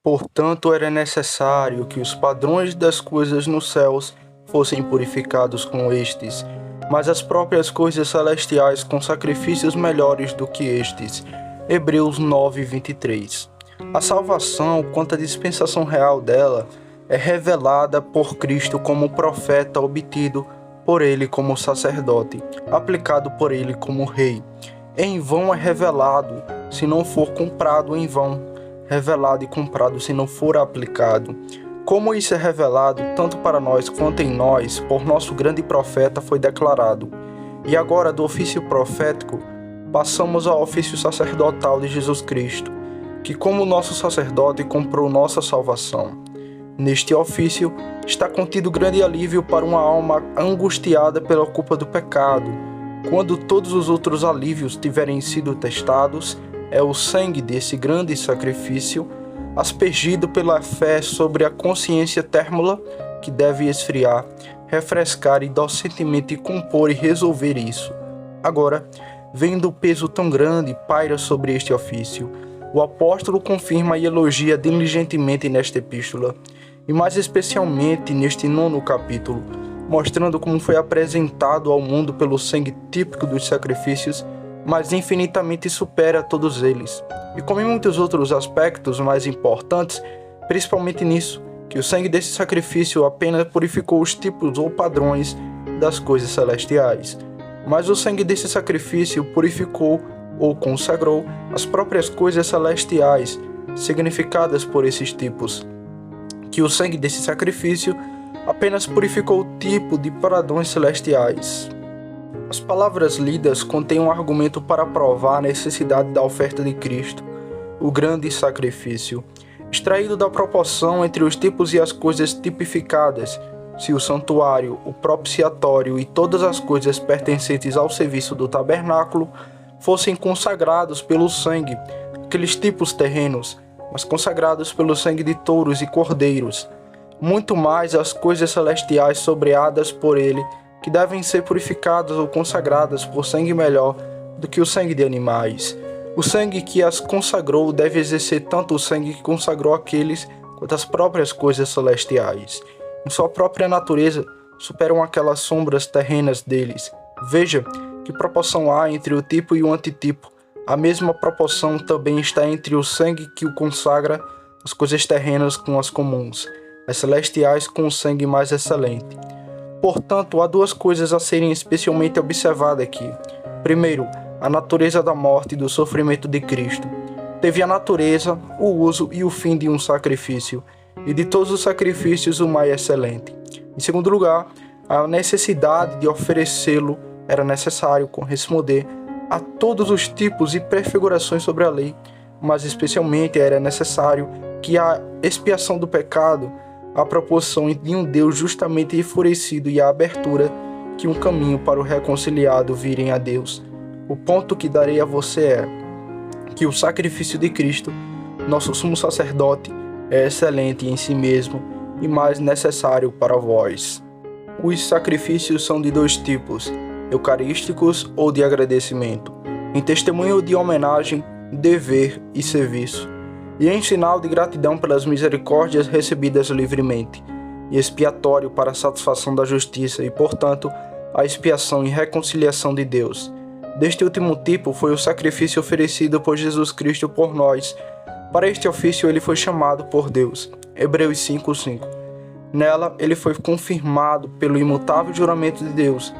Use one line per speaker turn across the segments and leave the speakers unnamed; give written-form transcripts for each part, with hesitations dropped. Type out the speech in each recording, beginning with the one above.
Portanto, era necessário que os padrões das coisas nos céus fossem purificados com estes, mas as próprias coisas celestiais com sacrifícios melhores do que estes. Hebreus 9:23. A salvação, quanto à dispensação real dela, é revelada por Cristo como profeta obtido por ele como sacerdote, aplicado por ele como rei. Em vão é revelado, se não for comprado em vão. Revelado e comprado se não for aplicado. Como isso é revelado, tanto para nós quanto em nós, por nosso grande profeta foi declarado. E agora, do ofício profético, passamos ao ofício sacerdotal de Jesus Cristo, que como nosso sacerdote comprou nossa salvação. Neste ofício está contido grande alívio para uma alma angustiada pela culpa do pecado. Quando todos os outros alívios tiverem sido testados, é o sangue desse grande sacrifício, aspergido pela fé sobre a consciência térmula, que deve esfriar, refrescar e docentemente compor e resolver isso. Agora, vendo o peso tão grande paira sobre este ofício, o apóstolo confirma e elogia diligentemente nesta epístola, e mais especialmente neste 9º capítulo, mostrando como foi apresentado ao mundo pelo sangue típico dos sacrifícios, mas infinitamente supera todos eles. E como em muitos outros aspectos mais importantes, principalmente nisso, que o sangue desse sacrifício apenas purificou os tipos ou padrões das coisas celestiais, mas o sangue desse sacrifício purificou ou consagrou as próprias coisas celestiais, significadas por esses tipos. Que o sangue desse sacrifício apenas purificou o tipo de padrões celestiais. As palavras lidas contêm um argumento para provar a necessidade da oferta de Cristo, o grande sacrifício, extraído da proporção entre os tipos e as coisas tipificadas. Se o santuário, o propiciatório e todas as coisas pertencentes ao serviço do tabernáculo fossem consagrados pelo sangue, aqueles tipos terrenos, mas consagrados pelo sangue de touros e cordeiros, muito mais as coisas celestiais sobreadas por ele, que devem ser purificadas ou consagradas por sangue melhor do que o sangue de animais. O sangue que as consagrou deve exercer tanto o sangue que consagrou aqueles quanto as próprias coisas celestiais. Em sua própria natureza, superam aquelas sombras terrenas deles. Veja que proporção há entre o tipo e o antitipo. A mesma proporção também está entre o sangue que o consagra, as coisas terrenas com as comuns, as celestiais com o sangue mais excelente. Portanto, há duas coisas a serem especialmente observadas aqui. Primeiro, a natureza da morte e do sofrimento de Cristo. Teve a natureza, o uso e o fim de um sacrifício, e de todos os sacrifícios o mais excelente. Em segundo lugar, a necessidade de oferecê-lo era necessário corresponder a todos os tipos e prefigurações sobre a lei, mas especialmente era necessário que a expiação do pecado, a proporção de um Deus justamente enfurecido e a abertura que um caminho para o reconciliado virem a Deus. O ponto que darei a você é que o sacrifício de Cristo, nosso sumo sacerdote, é excelente em si mesmo e mais necessário para vós. Os sacrifícios são de dois tipos, eucarísticos ou de agradecimento, em testemunho de homenagem, dever e serviço, e em sinal de gratidão pelas misericórdias recebidas livremente, e expiatório para a satisfação da justiça e, portanto, a expiação e reconciliação de Deus. Deste último tipo foi o sacrifício oferecido por Jesus Cristo por nós. Para este ofício ele foi chamado por Deus. Hebreus 5:5. Nela ele foi confirmado pelo imutável juramento de Deus.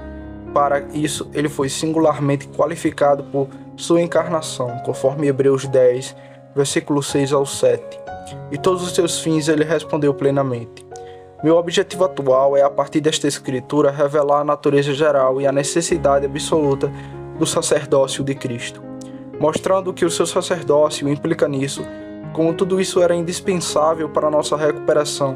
Para isso ele foi singularmente qualificado por sua encarnação, conforme Hebreus 10, versículos 6 ao 7. E todos os seus fins ele respondeu plenamente. Meu objetivo atual é, a partir desta escritura, revelar a natureza geral e a necessidade absoluta do sacerdócio de Cristo, mostrando que o seu sacerdócio implica nisso, como tudo isso era indispensável para a nossa recuperação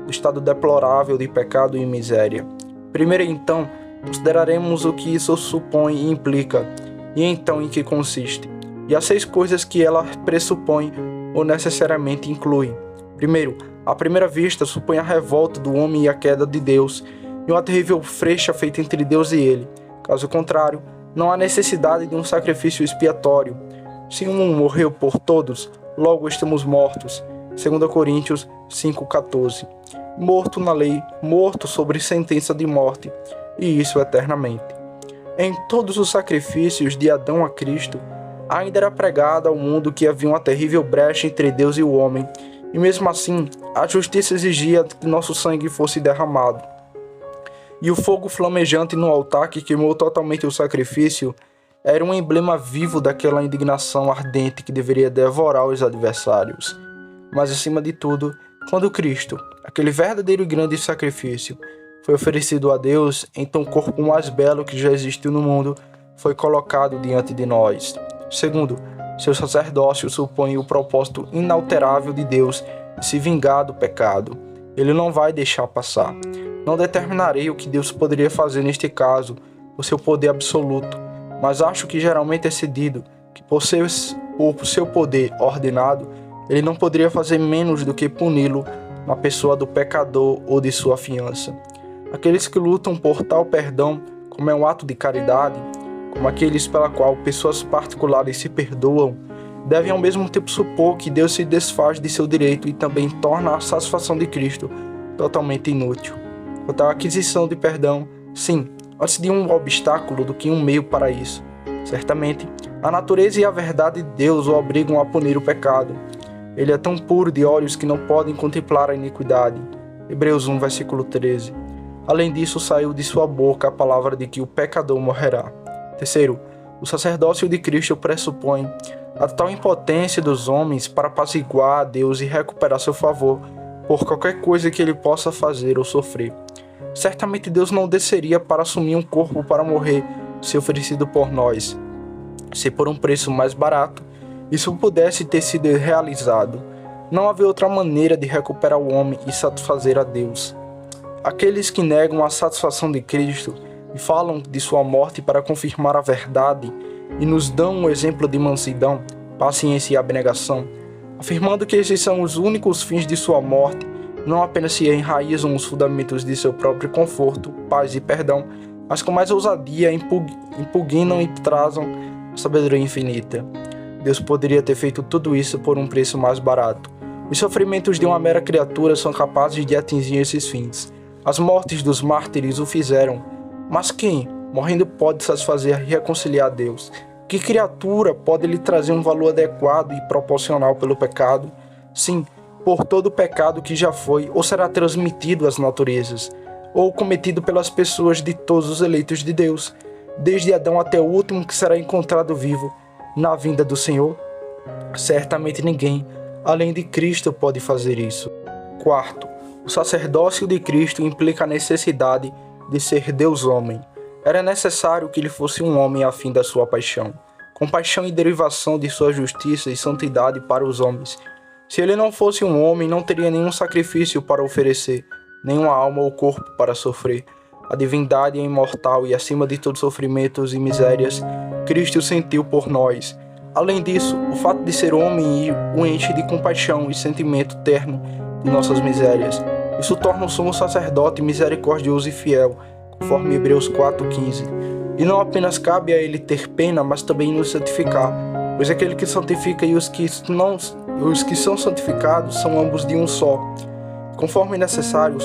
do estado deplorável de pecado e miséria. Primeiro, então, consideraremos o que isso supõe e implica, e então em que consiste, e as 6 coisas que ela pressupõe ou necessariamente inclui. Primeiro, à primeira vista, supõe a revolta do homem e a queda de Deus, e uma terrível frecha feita entre Deus e ele. Caso contrário, não há necessidade de um sacrifício expiatório. Se um morreu por todos, logo estamos mortos. 2 Coríntios 5,14. Morto na lei, morto sobre sentença de morte, e isso eternamente. Em todos os sacrifícios de Adão a Cristo, ainda era pregado ao mundo que havia uma terrível brecha entre Deus e o homem, e mesmo assim, a justiça exigia que nosso sangue fosse derramado. E o fogo flamejante no altar que queimou totalmente o sacrifício era um emblema vivo daquela indignação ardente que deveria devorar os adversários. Mas acima de tudo, quando Cristo, aquele verdadeiro e grande sacrifício, foi oferecido a Deus, então o corpo mais belo que já existiu no mundo foi colocado diante de nós. Segundo, seu sacerdócio supõe o propósito inalterável de Deus de se vingar do pecado. Ele não vai deixar passar. Não determinarei o que Deus poderia fazer neste caso, por seu poder absoluto, mas acho que geralmente é cedido que por seu poder ordenado, ele não poderia fazer menos do que puni-lo na pessoa do pecador ou de sua fiança. Aqueles que lutam por tal perdão, como é um ato de caridade, como aqueles pela qual pessoas particulares se perdoam, devem ao mesmo tempo supor que Deus se desfaz de seu direito e também torna a satisfação de Cristo totalmente inútil. Quanto à aquisição de perdão, sim, antes de um obstáculo do que um meio para isso. Certamente, a natureza e a verdade de Deus o obrigam a punir o pecado. Ele é tão puro de olhos que não podem contemplar a iniquidade. Hebreus 1, versículo 13. Além disso, saiu de sua boca a palavra de que o pecador morrerá. Terceiro, o sacerdócio de Cristo pressupõe a total impotência dos homens para apaziguar a Deus e recuperar seu favor por qualquer coisa que ele possa fazer ou sofrer. Certamente Deus não desceria para assumir um corpo para morrer, se oferecido por nós. Se por um preço mais barato, isso pudesse ter sido realizado, não havia outra maneira de recuperar o homem e satisfazer a Deus. Aqueles que negam a satisfação de Cristo e falam de sua morte para confirmar a verdade e nos dão um exemplo de mansidão, paciência e abnegação, afirmando que esses são os únicos fins de sua morte, não apenas se enraizam os fundamentos de seu próprio conforto, paz e perdão, mas com mais ousadia impugnam e trazem a sabedoria infinita. Deus poderia ter feito tudo isso por um preço mais barato. Os sofrimentos de uma mera criatura são capazes de atingir esses fins. As mortes dos mártires o fizeram. Mas quem, morrendo, pode satisfazer e reconciliar a Deus? Que criatura pode lhe trazer um valor adequado e proporcional pelo pecado? Sim, por todo o pecado que já foi ou será transmitido às naturezas, ou cometido pelas pessoas de todos os eleitos de Deus, desde Adão até o último que será encontrado vivo na vinda do Senhor? Certamente ninguém, além de Cristo, pode fazer isso. Quarto, o sacerdócio de Cristo implica a necessidade de ser Deus-homem. Era necessário que ele fosse um homem a fim da sua paixão, compaixão e derivação de sua justiça e santidade para os homens. Se ele não fosse um homem, não teria nenhum sacrifício para oferecer, nenhuma alma ou corpo para sofrer. A divindade é imortal e, acima de todos os sofrimentos e misérias, Cristo sentiu por nós. Além disso, o fato de ser homem o enche de compaixão e sentimento terno de nossas misérias. Isso torna o sumo sacerdote misericordioso e fiel, conforme Hebreus 4,15. E não apenas cabe a ele ter pena, mas também nos santificar, pois aquele que santifica e os que são santificados são ambos de um só. Conforme necessário,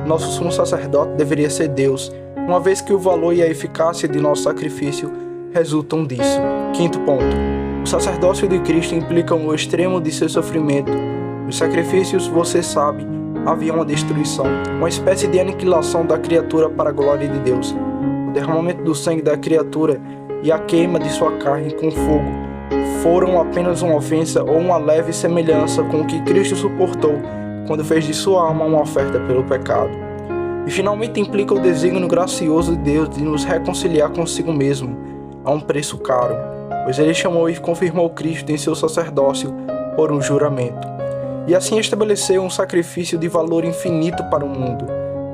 nosso sumo sacerdote deveria ser Deus, uma vez que o valor e a eficácia de nosso sacrifício resultam disso. Quinto ponto. O sacerdócio de Cristo implica o extremo de seu sofrimento. Os sacrifícios, você sabe, havia uma destruição, uma espécie de aniquilação da criatura para a glória de Deus. O derramamento do sangue da criatura e a queima de sua carne com fogo foram apenas uma ofensa ou uma leve semelhança com o que Cristo suportou quando fez de sua alma uma oferta pelo pecado. E finalmente implica o desígnio gracioso de Deus de nos reconciliar consigo mesmo, a um preço caro, pois ele chamou e confirmou Cristo em seu sacerdócio por um juramento. E assim estabeleceu um sacrifício de valor infinito para o mundo.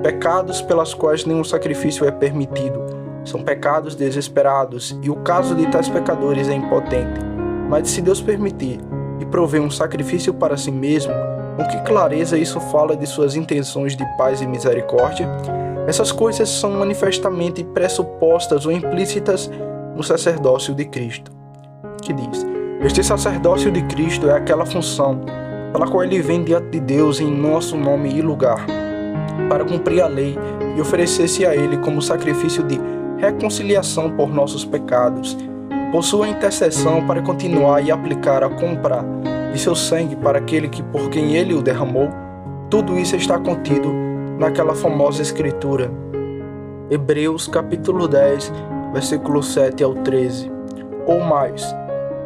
Pecados pelas quais nenhum sacrifício é permitido. São pecados desesperados, e o caso de tais pecadores é impotente. Mas se Deus permitir e prover um sacrifício para si mesmo, com que clareza isso fala de suas intenções de paz e misericórdia? Essas coisas são manifestamente pressupostas ou implícitas no sacerdócio de Cristo, que diz: este sacerdócio de Cristo é aquela função pela qual ele vem diante de Deus em nosso nome e lugar, para cumprir a lei e oferecer-se a ele como sacrifício de reconciliação por nossos pecados, por sua intercessão para continuar e aplicar a compra de seu sangue para aquele que por quem ele o derramou. Tudo isso está contido naquela famosa escritura. Hebreus capítulo 10, versículos 7 ao 13. Ou mais,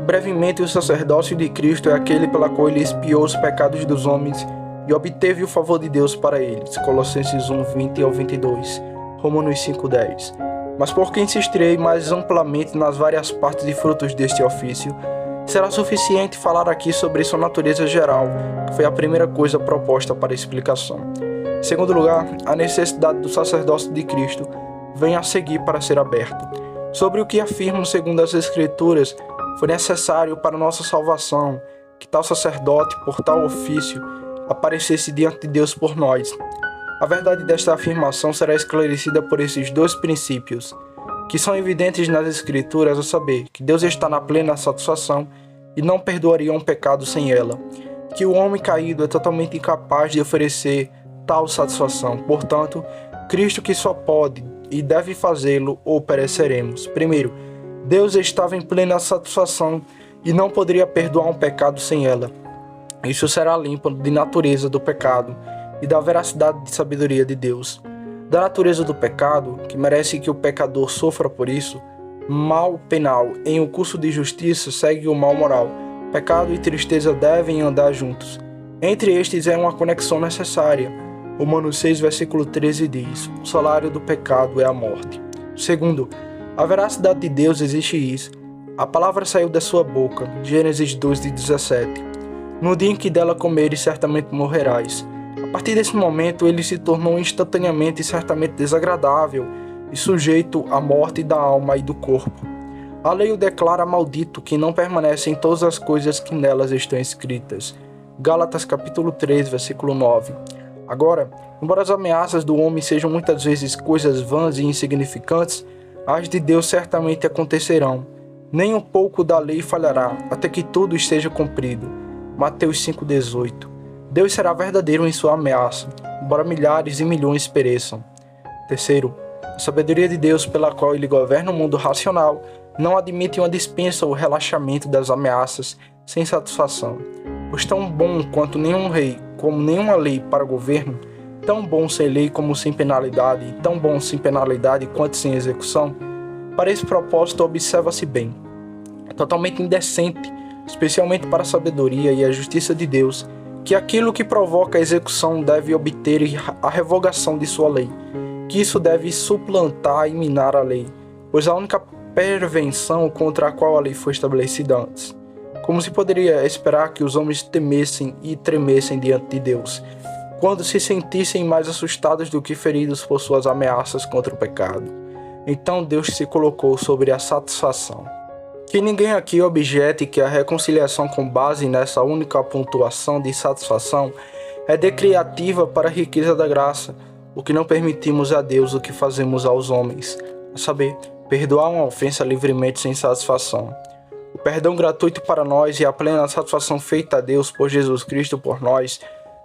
brevemente o sacerdócio de Cristo é aquele pela qual ele expiou os pecados dos homens e obteve o favor de Deus para eles. Colossenses 1, 20 ao 22. Romanos 5, 10. Mas por que insistirei mais amplamente nas várias partes e frutos deste ofício? Será suficiente falar aqui sobre sua natureza geral, que foi a primeira coisa proposta para a explicação. Em segundo lugar, a necessidade do sacerdócio de Cristo vem a seguir para ser aberta. Sobre o que afirmam segundo as Escrituras, foi necessário para nossa salvação que tal sacerdote, por tal ofício, aparecesse diante de Deus por nós. A verdade desta afirmação será esclarecida por esses dois princípios, que são evidentes nas Escrituras, a saber, que Deus está na plena satisfação e não perdoaria um pecado sem ela, que o homem caído é totalmente incapaz de oferecer tal satisfação. Portanto, Cristo que só pode e deve fazê-lo ou pereceremos. Primeiro, Deus estava em plena satisfação e não poderia perdoar um pecado sem ela. Isso será limpo de natureza do pecado e da veracidade de sabedoria de Deus. Da natureza do pecado, que merece que o pecador sofra por isso, mal penal em o curso de justiça segue o mal moral. Pecado e tristeza devem andar juntos. Entre estes é uma conexão necessária. Romanos 6, versículo 13 diz: o salário do pecado é a morte. Segundo, a veracidade de Deus existe isso. A palavra saiu da sua boca. Gênesis 2:17. No dia em que dela comeres, certamente morrerás. A partir desse momento, ele se tornou instantaneamente e certamente desagradável e sujeito à morte da alma e do corpo. A lei o declara maldito, que não permanece em todas as coisas que nelas estão escritas. Gálatas capítulo 3, versículo 9. Agora, embora as ameaças do homem sejam muitas vezes coisas vãs e insignificantes, as de Deus certamente acontecerão. Nem um pouco da lei falhará, até que tudo esteja cumprido. Mateus 5,18. Deus será verdadeiro em sua ameaça, embora milhares e milhões pereçam. Terceiro, a sabedoria de Deus pela qual ele governa o mundo racional não admite uma dispensa ou relaxamento das ameaças sem satisfação. Pois tão bom quanto nenhum rei, como nenhuma lei para o governo, tão bom sem lei como sem penalidade, e tão bom sem penalidade quanto sem execução, para esse propósito observa-se bem. É totalmente indecente, especialmente para a sabedoria e a justiça de Deus, que aquilo que provoca a execução deve obter a revogação de sua lei, que isso deve suplantar e minar a lei, pois a única prevenção contra a qual a lei foi estabelecida antes. Como se poderia esperar que os homens temessem e tremessem diante de Deus, quando se sentissem mais assustados do que feridos por suas ameaças contra o pecado? Então Deus se colocou sobre a satisfação. Que ninguém aqui objete que a reconciliação com base nessa única pontuação de satisfação é decreativa para a riqueza da graça, o que não permitimos a Deus o que fazemos aos homens, a saber, perdoar uma ofensa livremente sem satisfação. O perdão gratuito para nós e a plena satisfação feita a Deus por Jesus Cristo por nós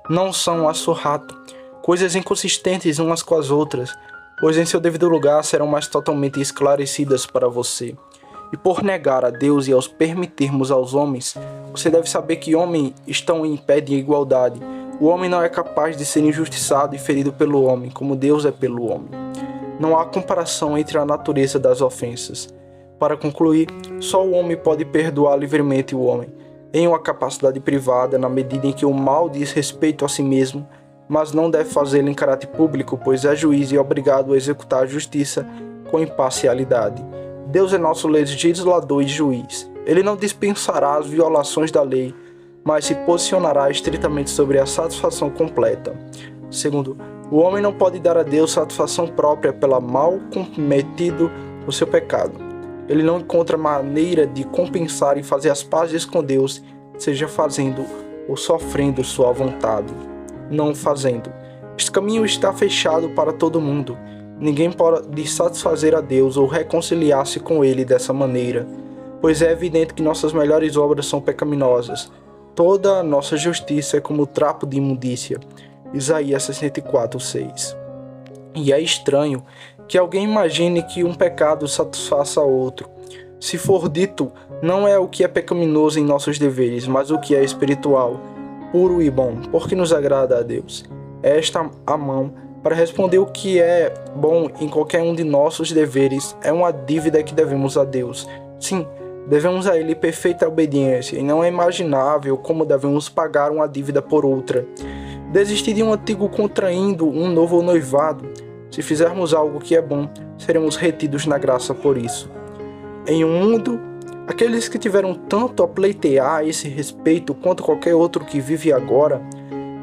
não são assurrato, coisas inconsistentes umas com as outras, pois em seu devido lugar serão mais totalmente esclarecidas para você. E por negar a Deus e aos permitirmos aos homens, você deve saber que homens estão em pé de igualdade. O homem não é capaz de ser injustiçado e ferido pelo homem, como Deus é pelo homem. Não há comparação entre a natureza das ofensas. Para concluir, só o homem pode perdoar livremente o homem, em uma capacidade privada, na medida em que o mal diz respeito a si mesmo, mas não deve fazê-lo em caráter público, pois é juiz e obrigado a executar a justiça com imparcialidade. Deus é nosso legislador e juiz. Ele não dispensará as violações da lei, mas se posicionará estritamente sobre a satisfação completa. Segundo, o homem não pode dar a Deus satisfação própria pela mal cometido o seu pecado. Ele não encontra maneira de compensar e fazer as pazes com Deus, seja fazendo ou sofrendo sua vontade. Não fazendo. Este caminho está fechado para todo mundo. Ninguém pode satisfazer a Deus ou reconciliar-se com Ele dessa maneira, pois é evidente que nossas melhores obras são pecaminosas. toda a nossa justiça é como trapo de imundícia. Isaías 64:6. E é estranho que alguém imagine que um pecado satisfaça outro. Se for dito, não é o que é pecaminoso em nossos deveres, mas o que é espiritual, puro e bom, porque nos agrada a Deus. É esta a mão para responder o que é bom em qualquer um de nossos deveres é uma dívida que devemos a Deus. Sim, devemos a Ele perfeita obediência, e não é imaginável como devemos pagar uma dívida por outra. Desistir de um antigo contraindo um novo noivado. Se fizermos algo que é bom, seremos retidos na graça por isso. Em um mundo, aqueles que tiveram tanto a pleitear a esse respeito quanto qualquer outro que vive agora,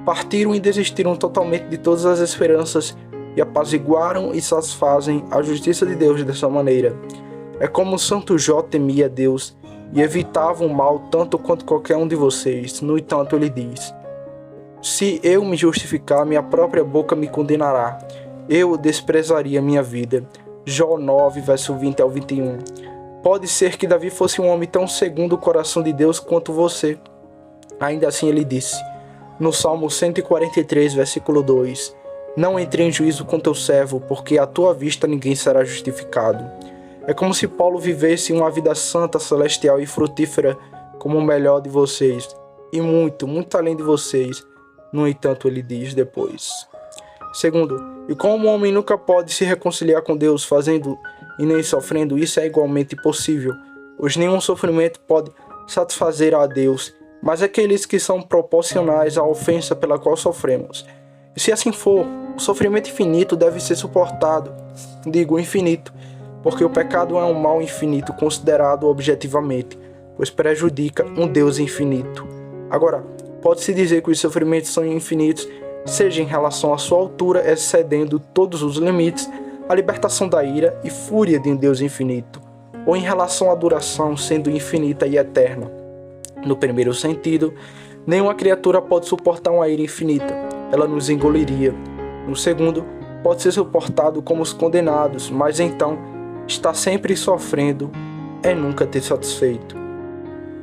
partiram e desistiram totalmente de todas as esperanças e apaziguaram e satisfazem a justiça de Deus dessa maneira. É como Santo Jó temia Deus e evitava o mal tanto quanto qualquer um de vocês. No entanto, ele diz: se eu me justificar, minha própria boca me condenará. Eu desprezaria minha vida. Jó 9, verso 20 ao 21. Pode ser que Davi fosse um homem tão segundo o coração de Deus quanto você. Ainda assim ele disse, no Salmo 143, versículo 2, não entre em juízo com teu servo, porque à tua vista ninguém será justificado. É como se Paulo vivesse uma vida santa, celestial e frutífera como o melhor de vocês, e muito, muito além de vocês. No entanto, ele diz depois. Segundo, e como o homem nunca pode se reconciliar com Deus fazendo e nem sofrendo, isso é igualmente impossível, pois nenhum sofrimento pode satisfazer a Deus, mas aqueles que são proporcionais à ofensa pela qual sofremos. E se assim for, o sofrimento infinito deve ser suportado, digo infinito, porque o pecado é um mal infinito considerado objetivamente, pois prejudica um Deus infinito. Agora, pode-se dizer que os sofrimentos são infinitos, seja em relação à sua altura, excedendo todos os limites, a libertação da ira e fúria de um Deus infinito, ou em relação à duração, sendo infinita e eterna. No primeiro sentido, nenhuma criatura pode suportar uma ira infinita, ela nos engoliria. No segundo, pode ser suportado como os condenados, mas então, está sempre sofrendo é nunca ter satisfeito.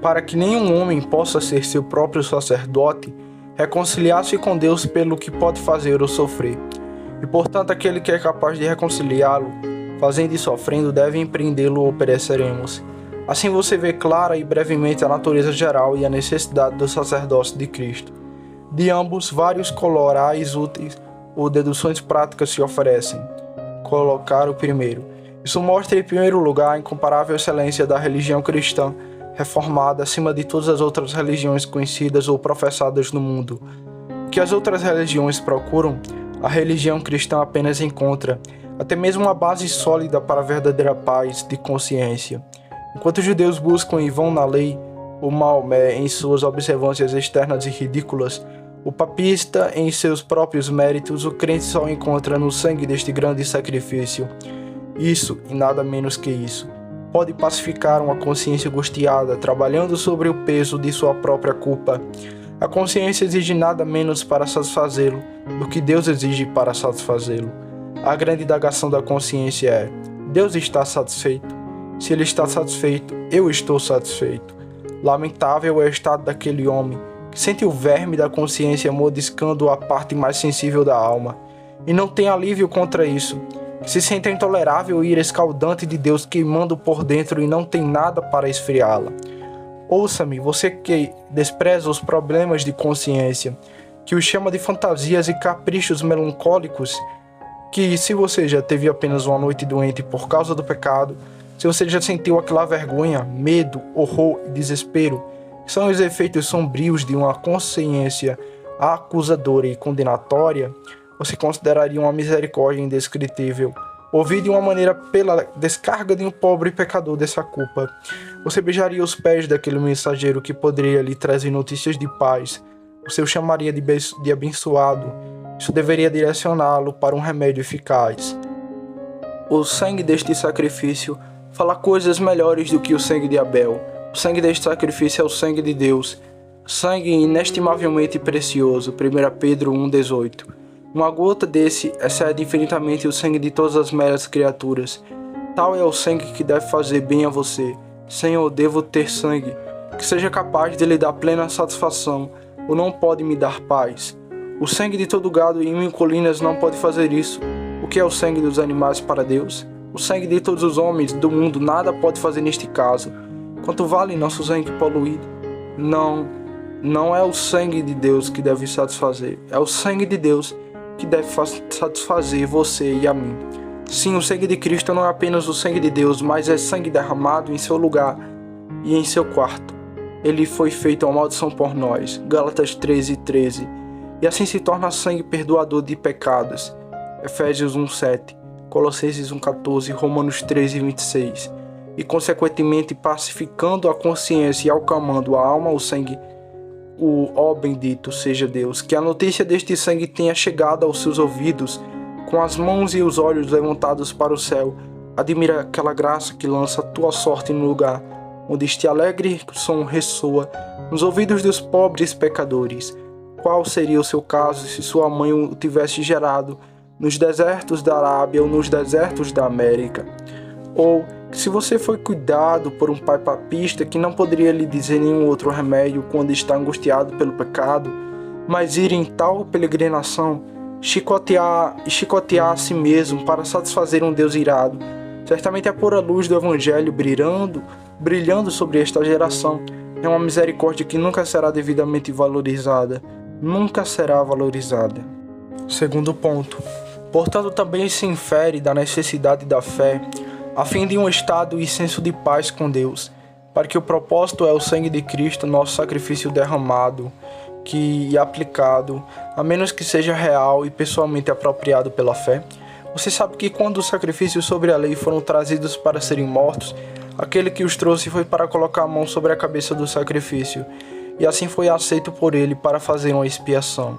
Para que nenhum homem possa ser seu próprio sacerdote, reconciliar-se com Deus pelo que pode fazer ou sofrer. E portanto aquele que é capaz de reconciliá-lo, fazendo e sofrendo, deve empreendê-lo ou pereceremos. Assim você vê clara e brevemente a natureza geral e a necessidade do sacerdócio de Cristo. De ambos, vários colorais úteis ou deduções práticas se oferecem. Colocar o primeiro. Isso mostra em primeiro lugar a incomparável excelência da religião cristã reformada acima de todas as outras religiões conhecidas ou professadas no mundo. O que as outras religiões procuram, a religião cristã apenas encontra, até mesmo uma base sólida para a verdadeira paz de consciência. Enquanto os judeus buscam e vão na lei, o Maomé em suas observâncias externas e ridículas, o papista em seus próprios méritos, o crente só encontra no sangue deste grande sacrifício. Isso, e nada menos que isso, pode pacificar uma consciência angustiada, trabalhando sobre o peso de sua própria culpa. A consciência exige nada menos para satisfazê-lo do que Deus exige para satisfazê-lo. A grande indagação da consciência é: Deus está satisfeito? Se Ele está satisfeito, eu estou satisfeito. Lamentável é o estado daquele homem que sente o verme da consciência mordiscando a parte mais sensível da alma, e não tem alívio contra isso, que se sente a intolerável ira escaldante de Deus queimando por dentro e não tem nada para esfriá-la. Ouça-me, você que despreza os problemas de consciência, que os chama de fantasias e caprichos melancólicos, que se você já teve apenas uma noite doente por causa do pecado, se você já sentiu aquela vergonha, medo, horror e desespero, que são os efeitos sombrios de uma consciência acusadora e condenatória, você consideraria uma misericórdia indescritível, ouvir de uma maneira pela descarga de um pobre pecador dessa culpa. Você beijaria os pés daquele mensageiro que poderia lhe trazer notícias de paz. Você o chamaria de abençoado. Isso deveria direcioná-lo para um remédio eficaz. O sangue deste sacrifício fala coisas melhores do que o sangue de Abel. O sangue deste sacrifício é o sangue de Deus, sangue inestimavelmente precioso. 1 Pedro 1,18. Uma gota desse excede infinitamente o sangue de todas as meras criaturas. Tal é o sangue que deve fazer bem a você. Senhor, devo ter sangue. que seja capaz de lhe dar plena satisfação, ou não pode me dar paz. O sangue de todo gado em 1000 colinas não pode fazer isso. O que é o sangue dos animais para Deus? O sangue de todos os homens do mundo nada pode fazer neste caso. Quanto vale nosso sangue poluído? Não é o sangue de Deus que deve satisfazer. É o sangue de Deus que deve satisfazer você e a mim. Sim, o sangue de Cristo não é apenas o sangue de Deus, mas é sangue derramado em seu lugar e em seu quarto. Ele foi feito uma maldição por nós. Gálatas 13:13. E assim se torna sangue perdoador de pecados. Efésios 1:7. Colossenses 1:14, Romanos 13:26, e consequentemente pacificando a consciência e acalmando a alma, o sangue, ó bendito seja Deus, que a notícia deste sangue tenha chegado aos seus ouvidos, com as mãos e os olhos levantados para o céu. Admira aquela graça que lança a tua sorte no lugar, onde este alegre som ressoa nos ouvidos dos pobres pecadores. Qual seria o seu caso se sua mãe o tivesse gerado nos desertos da Arábia ou nos desertos da América? Ou se você foi cuidado por um pai papista que não poderia lhe dizer nenhum outro remédio quando está angustiado pelo pecado, mas ir em tal peregrinação, chicotear a si mesmo para satisfazer um Deus irado, certamente a pura luz do Evangelho brilhando sobre esta geração é uma misericórdia que nunca será devidamente valorizada. Nunca será valorizada. Segundo ponto. Portanto, também se infere da necessidade da fé, a fim de um estado e senso de paz com Deus, para que o propósito é o sangue de Cristo, nosso sacrifício derramado e aplicado, a menos que seja real e pessoalmente apropriado pela fé. Você sabe que quando os sacrifícios sobre a lei foram trazidos para serem mortos, aquele que os trouxe foi para colocar a mão sobre a cabeça do sacrifício, e assim foi aceito por ele para fazer uma expiação.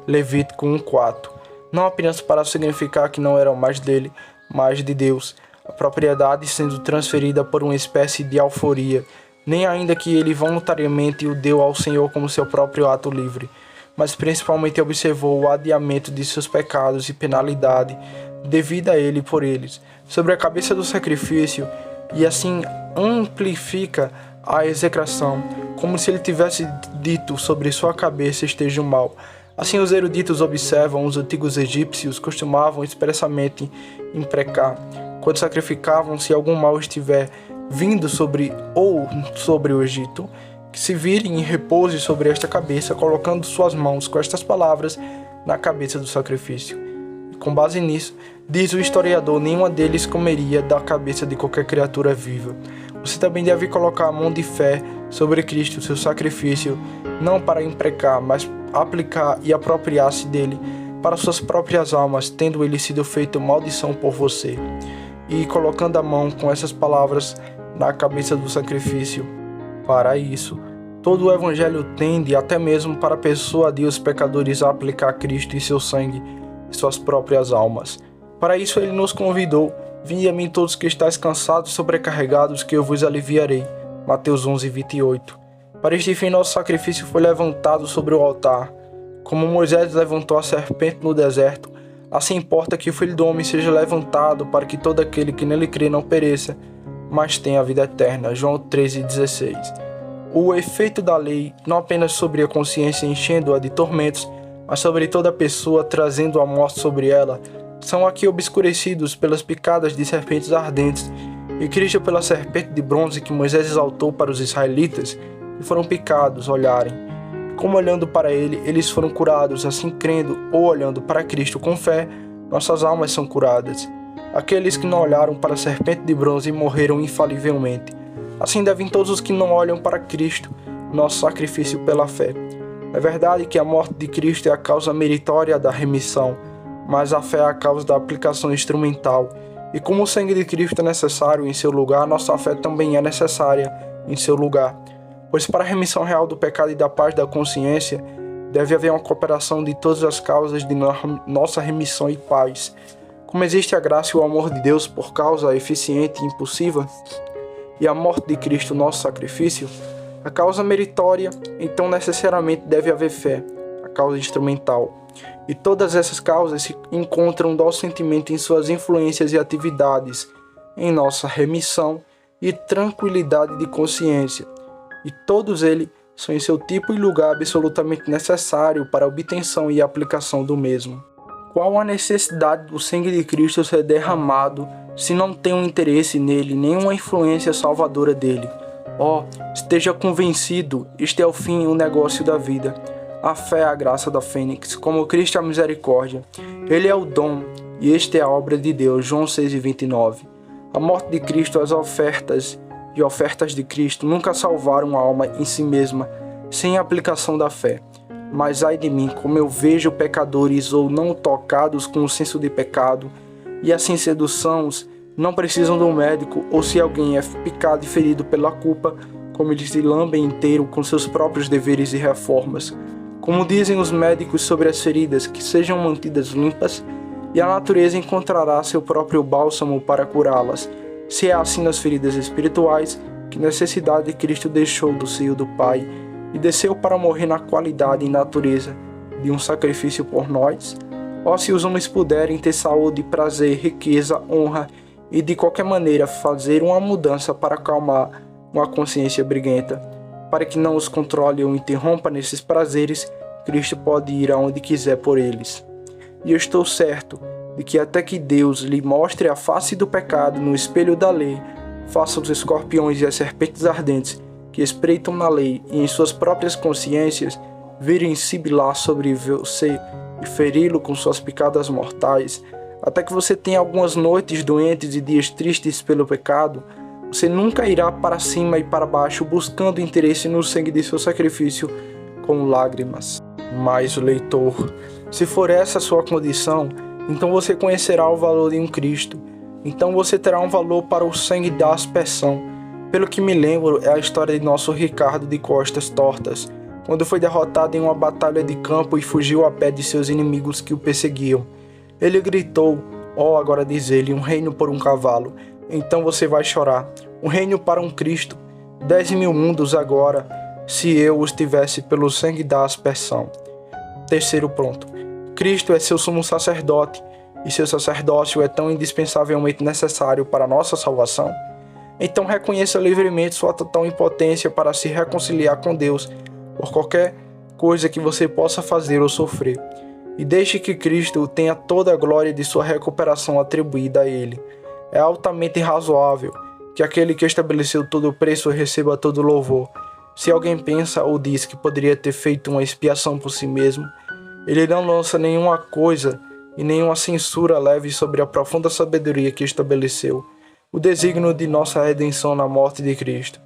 Levítico 1:4. Não apenas para significar que não eram mais dele, mas de Deus, a propriedade sendo transferida por uma espécie de alforia, nem ainda que ele voluntariamente o deu ao Senhor como seu próprio ato livre, mas principalmente observou o adiamento de seus pecados e penalidade devida a ele por eles, sobre a cabeça do sacrifício, e assim amplifica a execração, como se ele tivesse dito sobre sua cabeça esteja o mal. Assim os eruditos observam, os antigos egípcios costumavam expressamente imprecar, quando sacrificavam, se algum mal estiver vindo sobre o Egito, que se virem e repouse sobre esta cabeça, colocando suas mãos com estas palavras na cabeça do sacrifício. E com base nisso, diz o historiador, nenhuma deles comeria da cabeça de qualquer criatura viva. Você também deve colocar a mão de fé sobre Cristo, seu sacrifício, não para imprecar, mas aplicar e apropriar-se dele para suas próprias almas, tendo ele sido feito maldição por você. E colocando a mão com essas palavras na cabeça do sacrifício. Para isso, todo o Evangelho tende, até mesmo para a pessoa de os pecadores, a aplicar Cristo e seu sangue em suas próprias almas. Para isso ele nos convidou: vinde a mim todos que estáis cansados e sobrecarregados, que eu vos aliviarei. Mateus 11:28. Para este fim nosso sacrifício foi levantado sobre o altar. Como Moisés levantou a serpente no deserto, assim importa que o Filho do Homem seja levantado, para que todo aquele que nele crê não pereça, mas tenha a vida eterna. João 13:16. O efeito da lei, não apenas sobre a consciência enchendo-a de tormentos, mas sobre toda a pessoa, trazendo a morte sobre ela, são aqui obscurecidos pelas picadas de serpentes ardentes, e Cristo pela serpente de bronze que Moisés exaltou para os israelitas, que foram picados olharem. Como olhando para ele, eles foram curados, assim crendo ou olhando para Cristo com fé, nossas almas são curadas. Aqueles que não olharam para a serpente de bronze morreram infalivelmente. Assim devem todos os que não olham para Cristo, nosso sacrifício pela fé. É verdade que a morte de Cristo é a causa meritória da remissão, mas a fé é a causa da aplicação instrumental. E como o sangue de Cristo é necessário em seu lugar, nossa fé também é necessária em seu lugar. Pois para a remissão real do pecado e da paz da consciência, deve haver uma cooperação de todas as causas de nossa remissão e paz. Como existe a graça e o amor de Deus por causa eficiente e impulsiva, e a morte de Cristo, nosso sacrifício, a causa meritória, então necessariamente deve haver fé, a causa instrumental. E todas essas causas se encontram docentemente em suas influências e atividades, em nossa remissão e tranquilidade de consciência. e todos eles são em seu tipo e lugar absolutamente necessário para a obtenção e aplicação do mesmo. Qual a necessidade do sangue de Cristo ser derramado se não tem um interesse nele, nenhuma influência salvadora dele? Esteja convencido, este é o fim e o negócio da vida. A fé é a graça da fênix, como Cristo é a misericórdia. Ele é o dom, e este é a obra de Deus. João 6:29. A morte de Cristo, as ofertas e ofertas de Cristo nunca salvaram a alma em si mesma, sem a aplicação da fé. Mas ai de mim, como eu vejo pecadores ou não tocados com o senso de pecado, e assim seduçãos, não precisam do médico, ou se alguém é picado e ferido pela culpa, como eles se lambem inteiro com seus próprios deveres e reformas. Como dizem os médicos sobre as feridas, que sejam mantidas limpas, e a natureza encontrará seu próprio bálsamo para curá-las. Se é assim nas feridas espirituais, que necessidade Cristo deixou do seio do Pai, e desceu para morrer na qualidade e natureza de um sacrifício por nós? Se os homens puderem ter saúde, prazer, riqueza, honra, e de qualquer maneira fazer uma mudança para acalmar uma consciência briguenta, para que não os controle ou interrompa nesses prazeres, Cristo pode ir aonde quiser por eles. E eu estou certo de que até que Deus lhe mostre a face do pecado no espelho da lei, faça os escorpiões e as serpentes ardentes que espreitam na lei e em suas próprias consciências virem sibilar sobre você e feri-lo com suas picadas mortais, até que você tenha algumas noites doentes e dias tristes pelo pecado, você nunca irá para cima e para baixo buscando interesse no sangue de seu sacrifício com lágrimas. Mas, leitor, se for essa a sua condição, então você conhecerá o valor de um Cristo. Então você terá um valor para o sangue da aspersão. Pelo que me lembro, é a história de nosso Ricardo de Costas Tortas, quando foi derrotado em uma batalha de campo e fugiu a pé de seus inimigos que o perseguiam. Ele gritou, agora diz ele, um reino por um cavalo. Então você vai chorar. Um reino para um Cristo. 10.000 mundos agora, se eu os tivesse pelo sangue da aspersão. Terceiro ponto. Cristo é seu sumo sacerdote, e seu sacerdócio é tão indispensavelmente necessário para a nossa salvação. Então reconheça livremente sua total impotência para se reconciliar com Deus por qualquer coisa que você possa fazer ou sofrer. E deixe que Cristo tenha toda a glória de sua recuperação atribuída a Ele. É altamente razoável que aquele que estabeleceu todo o preço receba todo o louvor. Se alguém pensa ou diz que poderia ter feito uma expiação por si mesmo, ele não lança nenhuma coisa e nenhuma censura leve sobre a profunda sabedoria que estabeleceu o desígnio de nossa redenção na morte de Cristo.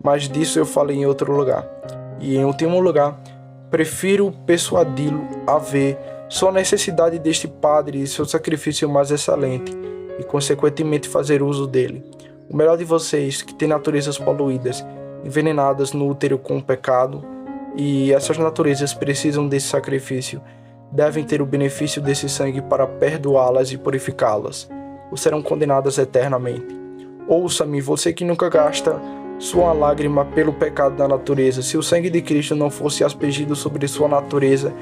Mas disso eu falei em outro lugar. E em último lugar, prefiro persuadi-lo a ver sua necessidade deste Padre e seu sacrifício mais excelente, e consequentemente fazer uso dele. O melhor de vocês, que tem naturezas poluídas, envenenadas no útero com o pecado, e essas naturezas precisam desse sacrifício, devem ter o benefício desse sangue para perdoá-las e purificá-las, ou serão condenadas eternamente. Ouça-me, você que nunca gasta sua lágrima pelo pecado da natureza. Se o sangue de Cristo não fosse aspergido sobre sua natureza,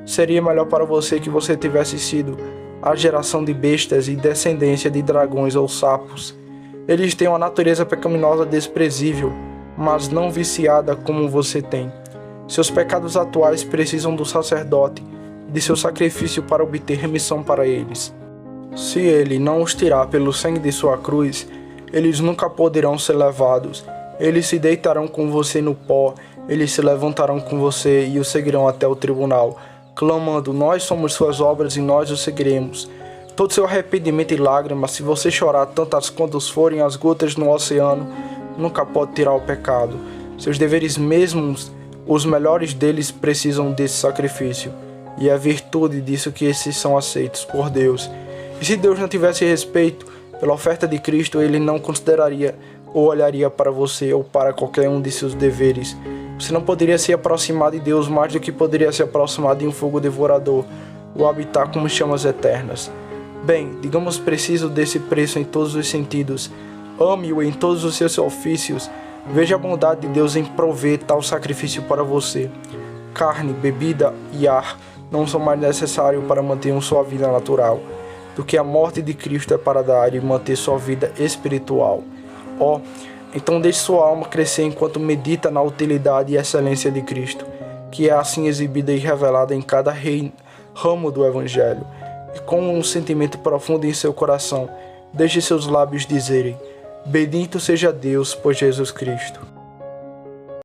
seria melhor para você que você tivesse sido a geração de bestas e descendência de dragões ou sapos. Eles têm uma natureza pecaminosa desprezível, mas não viciada como você tem. Seus pecados atuais precisam do sacerdote e de seu sacrifício para obter remissão para eles. Se ele não os tirar pelo sangue de sua cruz, eles nunca poderão ser levados. Eles se deitarão com você no pó, eles se levantarão com você e o seguirão até o tribunal, clamando, nós somos suas obras e nós o seguiremos. Todo seu arrependimento e lágrimas, se você chorar tantas quantas forem as gotas no oceano, nunca pode tirar o pecado. Seus deveres mesmos, os melhores deles, precisam desse sacrifício, e é a virtude disso que esses são aceitos por Deus. E se Deus não tivesse respeito pela oferta de Cristo, ele não consideraria ou olharia para você ou para qualquer um de seus deveres. Você não poderia se aproximar de Deus mais do que poderia se aproximar de um fogo devorador ou habitar como chamas eternas. Bem, digamos preciso desse preço em todos os sentidos. Ame-o em todos os seus ofícios. Veja a bondade de Deus em prover tal sacrifício para você. Carne, bebida e ar não são mais necessários para manter sua vida natural do que a morte de Cristo é para dar e manter sua vida espiritual. Então deixe sua alma crescer enquanto medita na utilidade e excelência de Cristo, que é assim exibida e revelada em cada ramo do Evangelho. E com um sentimento profundo em seu coração, deixe seus lábios dizerem: Bendito seja Deus por Jesus Cristo.